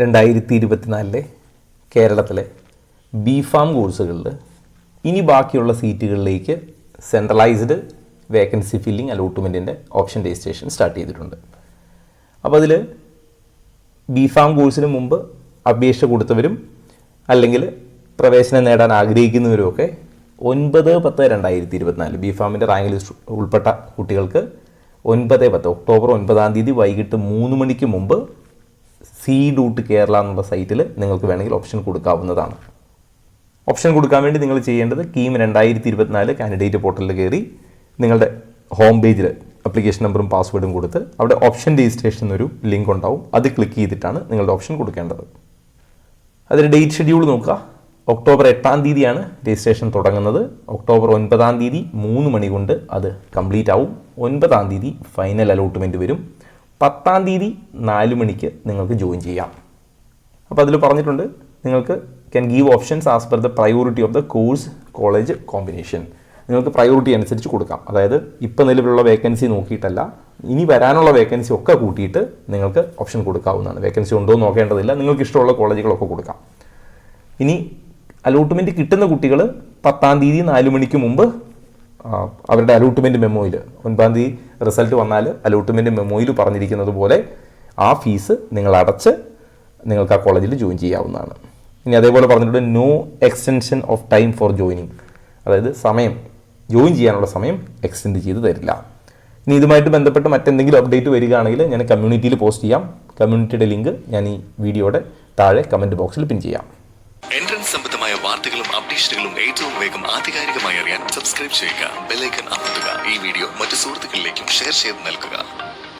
2024 കേരളത്തിലെ ബി.ഫാം കോഴ്സുകളിൽ ഇനി ബാക്കിയുള്ള സീറ്റുകളിലേക്ക് സെൻട്രലൈസ്ഡ് വേക്കൻസി ഫില്ലിംഗ് അലോട്ട്മെൻറ്റിൻ്റെ ഓപ്ഷൻ രജിസ്ട്രേഷൻ സ്റ്റാർട്ട് ചെയ്തിട്ടുണ്ട്. അപ്പോൾ അതിൽ ബി.ഫാം കോഴ്സിന് മുമ്പ് അപേക്ഷ കൊടുത്തവരും അല്ലെങ്കിൽ പ്രവേശനം നേടാൻ ആഗ്രഹിക്കുന്നവരുമൊക്കെ 9/10/2024 ബി.ഫാമിൻ്റെ റാങ്ക് ലിസ്റ്റ് ഉൾപ്പെട്ട കുട്ടികൾക്ക് 9/10 ഒക്ടോബർ 9 വൈകിട്ട് 3 മണിക്ക് മുമ്പ് C.Kerala എന്നുള്ള സൈറ്റിൽ നിങ്ങൾക്ക് വേണമെങ്കിൽ ഓപ്ഷൻ കൊടുക്കാവുന്നതാണ്. ഓപ്ഷൻ കൊടുക്കാൻ വേണ്ടി നിങ്ങൾ ചെയ്യേണ്ടത് കീം 2024 കാൻഡിഡേറ്റ് പോർട്ടലിൽ കയറി നിങ്ങളുടെ ഹോം പേജിൽ അപ്ലിക്കേഷൻ നമ്പറും പാസ്വേഡും കൊടുത്ത് അവിടെ ഓപ്ഷൻ രജിസ്ട്രേഷൻ എന്നൊരു ലിങ്ക് ഉണ്ടാവും. അത് ക്ലിക്ക് ചെയ്തിട്ടാണ് നിങ്ങളുടെ ഓപ്ഷൻ കൊടുക്കേണ്ടത്. അതിൽ ഡേറ്റ് ഷെഡ്യൂൾ നോക്കുക. ഒക്ടോബർ 8 രജിസ്ട്രേഷൻ തുടങ്ങുന്നത്. ഒക്ടോബർ 9 3 മണി കൊണ്ട് അത് കംപ്ലീറ്റ് ആവും. 9 ഫൈനൽ അലോട്ട്മെൻറ്റ് വരും. 10 4 മണിക്ക് നിങ്ങൾക്ക് ജോയിൻ ചെയ്യാം. അപ്പോൾ അതിൽ പറഞ്ഞിട്ടുണ്ട് നിങ്ങൾക്ക് can give options as per the priority of the course college combination. നിങ്ങൾക്ക് പ്രയോറിറ്റി അനുസരിച്ച് കൊടുക്കാം. അതായത് ഇപ്പോൾ നിലവിലുള്ള വേക്കൻസി നോക്കിയിട്ടല്ല, ഇനി വരാനുള്ള വേക്കൻസി ഒക്കെ കൂട്ടിയിട്ട് നിങ്ങൾക്ക് ഓപ്ഷൻ കൊടുക്കാവുന്നതാണ്. വേക്കൻസി ഉണ്ടോ എന്ന് നോക്കേണ്ടതില്ല, നിങ്ങൾക്ക് ഇഷ്ടമുള്ള കോളേജുകളൊക്കെ കൊടുക്കാം. ഇനി അലോട്ട്മെൻറ്റ് കിട്ടുന്ന കുട്ടികൾ 10 4 മണിക്ക് മുമ്പ് അവരുടെ അലോട്ട്മെൻറ്റ് മെമ്മോയിൽ 9 റിസൾട്ട് വന്നാൽ അലോട്ട്മെൻറ്റ് മെമ്മോയിൽ പറഞ്ഞിരിക്കുന്നത് പോലെ ആ ഫീസ് നിങ്ങൾ അടച്ച് നിങ്ങൾക്ക് ആ കോളേജിൽ ജോയിൻ ചെയ്യാവുന്നതാണ്. ഇനി അതേപോലെ പറഞ്ഞിട്ടുണ്ട് no extension of time for joining. അതായത് ജോയിൻ ചെയ്യാനുള്ള സമയം എക്സ്റ്റെൻഡ് ചെയ്ത് തരില്ല. ഇനി ഇതുമായിട്ട് ബന്ധപ്പെട്ട് മറ്റെന്തെങ്കിലും അപ്ഡേറ്റ് വരികയാണെങ്കിൽ ഞാൻ കമ്മ്യൂണിറ്റിയിൽ പോസ്റ്റ് ചെയ്യാം. കമ്മ്യൂണിറ്റിയുടെ ലിങ്ക് ഞാൻ ഈ വീഡിയോയുടെ താഴെ കമൻറ്റ് ബോക്സിൽ പിൻ ചെയ്യാം. എൻട്രൻസ് സംബന്ധമായ വാർത്തകളും അപ്ഡേഷനുകളും ഏറ്റവും വേഗം ആധികാരികമായി അറിയാൻ സബ്സ്ക്രൈബ് ചെയ്യുക, ബെൽ ഐക്കൺ അമർത്തുക. ഈ വീഡിയോ മറ്റു സുഹൃത്തുക്കളിലേക്കും ഷെയർ ചെയ്ത് നൽകുക.